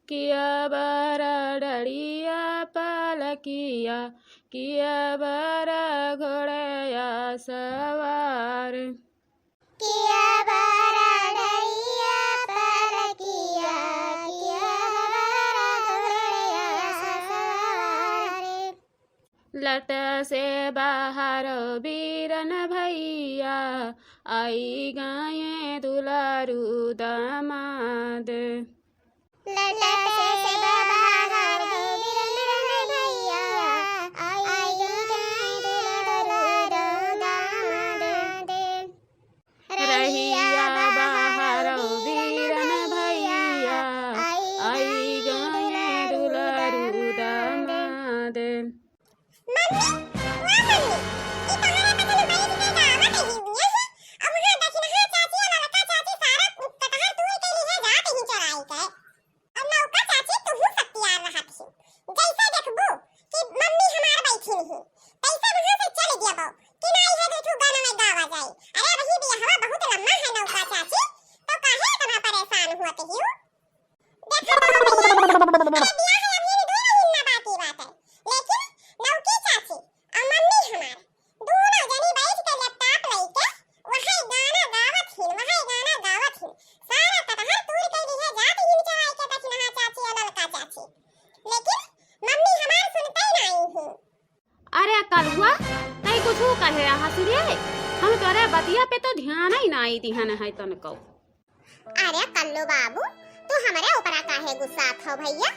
किया बारा डरिया पालकिया, किया बारा घोड़या सवार। किया बारा डरिया पालकिया, किया बारा घोड़या सवार। लट से बाहर बीरन भैया, आई गाये दुलारू दामाद। लट से बाहर बीरन भैया, आई गाये दुलारू दामाद। रहिया बाहर बीरन भैया, आई गाये दुलारू दामाद। अरे कलुआ तई कुछ कहे हंसुरिया, हम तोरे बतिया पे तो ध्यान ही ना आई दिहन है तनको। अरे कल्लू बाबू, तू हमारे ऊपर काहे गुस्सा थो भैया?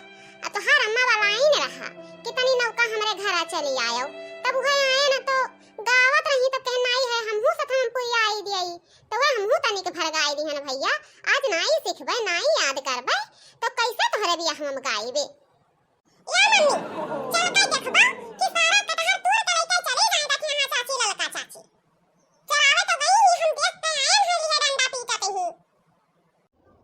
तो हर अम्मा वाला ही न रहा कितनी नौका हमारे घर चली आयो, तब वह आए न तो गावत रही तो कहना ही है हमहू सथ हम कोई आई दियई, तो वह हमहू तनिक भरगाई दिहन भैया। आज नाई सिखबे नाई याद करबे तो कैसे तोहरे बियाह हम गाइबे। या मम्मी चल के देखबा कि सारा कटहर तोड़ के लेके चले जाए देखी हां चाची ललका चाची। चलावे तो गई हम देख के आए हैं लिए डंडा पीटते ही।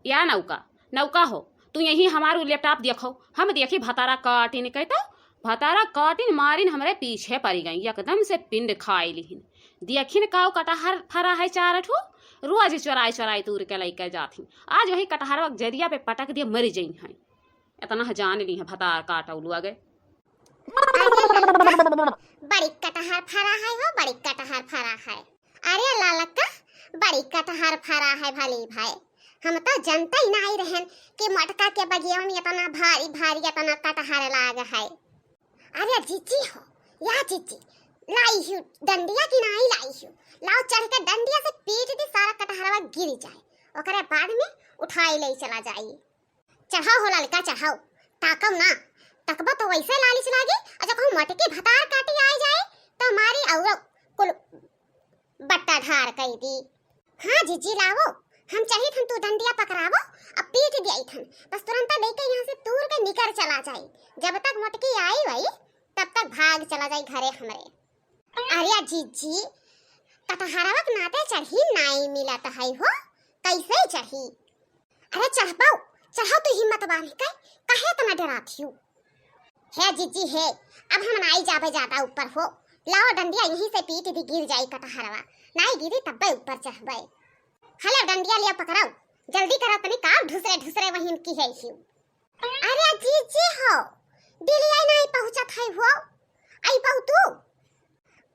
या नौका नौका हो, तू यही हमारू लैपटॉप देखो, हम देखी भतारा काटिन कहता भतारा काटिन मारिन हमरे पीछे पड़ी गई, एकदम से पिंड खाई लिहिन। देखिन काऊ कटहर फरा है चार ठो, रोज चोराई चोराई तूर के लेके जाथिन। आज वही कटहरवा जरिया पे पटक दिए मर जई हैं, इतना जान ली है भतार काटौलू आगे। बड़ी कटहर फरा है हो, बड़ी कटहर फरा है। अरे लालका बड़ी कटहर फरा है भली भाई, हम तो जनता ही नहीं रहन कि मटका के बगिया में इतना भारी भारी इतना कटहर लाग है। अरे जीजी हो या जीजी लाई हूँ डंडिया की नहीं लाई हूँ, लाओ चढ़ के डंडिया से पीट दी सारा कटहरवा गिर जाए, ओकरे बाद में उठाई ले चला जाई। चढ़ाओ हो ललका चढ़ाओ, ताकम ना तकबा तो वैसे लालिच लागे। अच्छा कहूँ मटके भतार काटी आ जाए तो हमारी और कुल बट्टा ढार कई दी। हाँ जीजी लाओ, हम चाहिए थन तू डंडिया पकड़ावो अब पीट दिया थन, बस तुरंत लेके यहाँ से दूर के निकल चला जाए। जब तक मटकी आई वही तब तक भाग चला जाए घरे हमरे। अरे जीजी कटहरवा के नाते चढ़ी नहीं मिलत है हो, कैसे चढ़ी? अरे चढ़ पाओ चढ़ाओ तो हिम्मत बानी काहे तना डराती हूँ। है जीजी है, अब हम नहीं जाबे ज्यादा ऊपर हो, लाओ डंडिया यहीं से पीट दी गिर जाई कटहरवा, नहीं गिरी तब ऊपर चढ़बे। हले डंडिया लिया पकड़ाओ जल्दी करो तनी का ढुसरे ढुसरे वहीं की है ही। अरे जीजी हो दिलिया नहीं पहुंचत है हो, आई बहु तू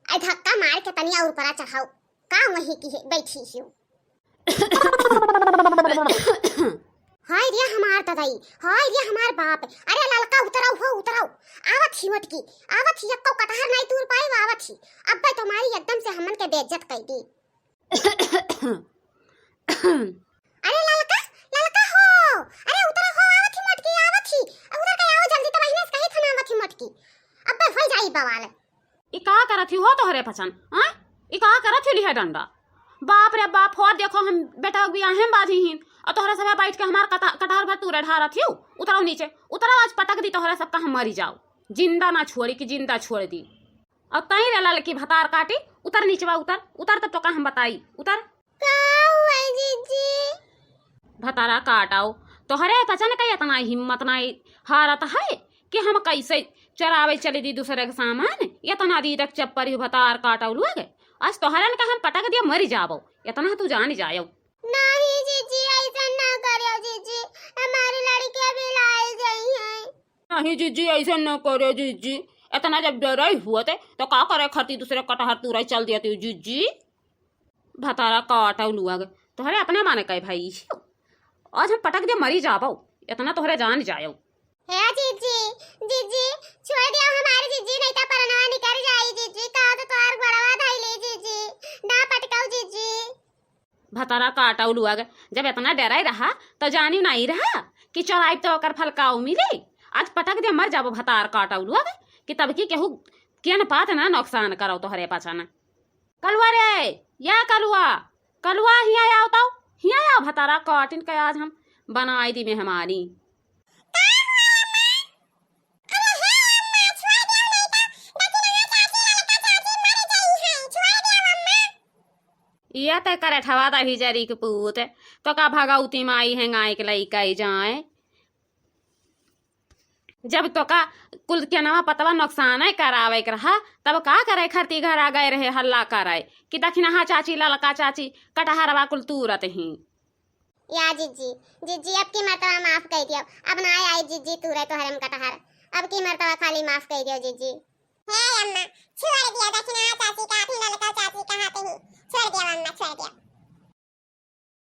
आई धक्का मार के तनी और ऊपर चढ़ाओ का वहीं की है बैठी ही। हाय रे हमार दादाई, हाय रे हमार बाप। अरे ललका उतराओ हो उतराओ, आवत ही मटकी आवत ही एको कटहर नहीं तूर पाए आवत ही। अब तुम्हारी एकदम से हमन के बेइज्जत कर दी। अरे ललका ललका हो, अरे उतरा हो आवत ही मटकी आवत ही, उधर के आओ जल्दी तो वहीं से कहीं थना आवत ही मटकी, अब हो जाई बवाल। ई का करत हो तोहरे पछन? हां ई का करत लिहे डंडा? बाप रे बाप हो, देखो हम बेटा बिया हम बाधी हिन और तोहरा सब बैठ के हमार कटहर भर तूरे ढारत हियो। उतराओ नीचे उतराओ, आज पटक दी तोहरा सबका हम मरी जाओ, जिंदा ना छोड़ी कि जिंदा छोड़ दी। और तई रे ललकी भतार काटी, उतर नीचे बा उतर उतर, तब तो का हम बताई उतर। भतारा काटाओ तोहरे पचन का इतना हिम्मत नहीं हारत है कि हम कैसे चरावे चले दी दूसरे के सामान, इतना दी तक चप्पर ही भतार काटाओ लुआगे। आज तोहरन का हम पटक दिया मरी जाबो, इतना तू जान जायो। नहीं जीजी ऐसा ना करियो जीजी, हमारी लड़की अभी लाई नहीं जीजी ऐसे न करे जीजी, इतना जब डरे हुए थे तो का करे खरती दूसरे कटहर तुरई चल दिया तू जीजी। भतारा काटा लुआ गए तोहरे अपने माने कहे भाई आज हम पटक दे मरी जाबो, इतना तोहरे जान जायो। हे जीजी जीजी छोड़ दिया हमारी जीजी, नहीं तो परनवा निकल जाई जीजी, का तो तोर गड़वा धइले जीजी, ना पटकाऊ जीजी। भतारा काटा लुआ गए, जब इतना डराई रहा तो जानी नहीं रहा कि चढ़ाई तो ओकर फलकाऊ मिले। आज पटक दे मर जाबो भतार काटा लुआ गए कि तब की केहू केन पात ना नुकसान करो तोहरे पाछाना। कलुआ रे या कलुआ कलुआ हिया आओ तो हिया आओ भतारा काटिन के आज हम बनाई दी मेहमानी। या ते करे ठवा दा हिजरी के पूत तो का भगौती माई है गाय के लई कई जाए। जब तो का कुल के नवा पतवा नुकसान है करावे के रहा तब का करे खरती घर आ गए रहे हल्ला करे कि दखिना हाँ चाची ललका चाची कटहरवा कुल तूरत ही। या जीजी जीजी अब की मर्तबा माफ कर दियो, अब ना आई जीजी तूरे तो हरम कटहर, अब की मर्तबा खाली माफ कर दियो जीजी। हे अम्मा छोड़ दिया दखिना चाची का, ललका चाची कहाते ही छोड़ दिया अम्मा छोड़ दिया।